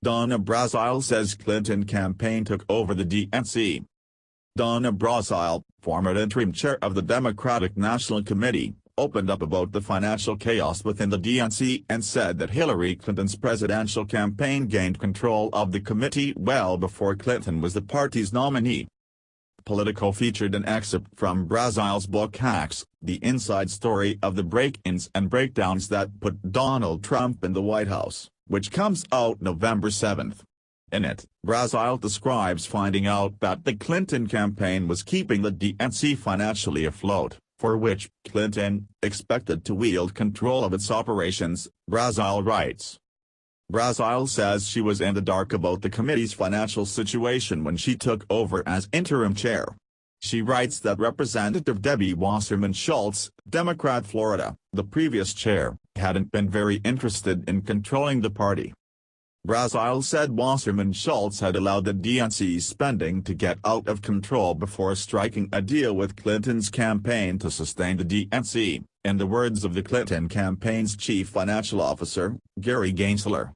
Donna Brazile says Clinton campaign took over the DNC. Donna Brazile, former interim chair of the Democratic National Committee, opened up about the financial chaos within the DNC and said that Hillary Clinton's presidential campaign gained control of the committee well before Clinton was the party's nominee. Politico featured an excerpt from Brazile's book Hacks, the inside story of the break-ins and breakdowns that put Donald Trump in the White House, which comes out November 7. In it, Brazile describes finding out that the Clinton campaign was keeping the DNC financially afloat, for which Clinton expected to wield control of its operations. Brazile writes. Brazile says she was in the dark about the committee's financial situation when she took over as interim chair. She writes that Representative Debbie Wasserman Schultz, Democrat Florida, the previous chair, hadn't been very interested in controlling the party. Brazile said Wasserman Schultz had allowed the DNC's spending to get out of control before striking a deal with Clinton's campaign to sustain the DNC, in the words of the Clinton campaign's chief financial officer, Gary Gensler.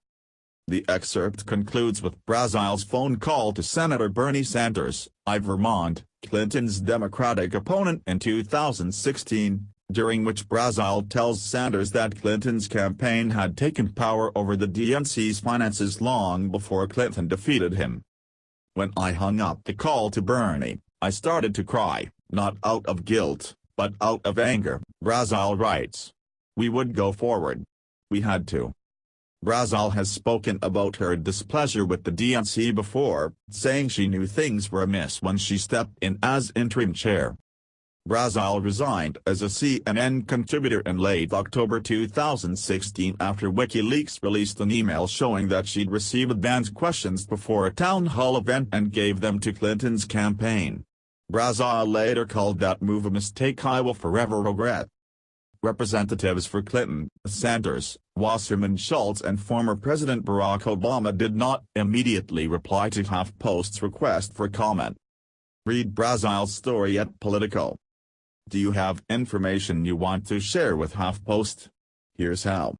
The excerpt concludes with Brazile's phone call to Senator Bernie Sanders, of Vermont, Clinton's Democratic opponent in 2016, during which Brazile tells Sanders that Clinton's campaign had taken power over the DNC's finances long before Clinton defeated him. When I hung up the call to Bernie, I started to cry, not out of guilt, but out of anger, Brazile writes. We would go forward. We had to. Brazile has spoken about her displeasure with the DNC before, saying she knew things were amiss when she stepped in as interim chair. Brazile resigned as a CNN contributor in late October 2016 after WikiLeaks released an email showing that she'd received advance questions before a town hall event and gave them to Clinton's campaign. Brazile later called that move a mistake I will forever regret. Representatives for Clinton, Sanders, Wasserman Schultz and former President Barack Obama did not immediately reply to HuffPost's request for comment. Read Brazile's story at Politico. Do you have information you want to share with HuffPost? Here's how.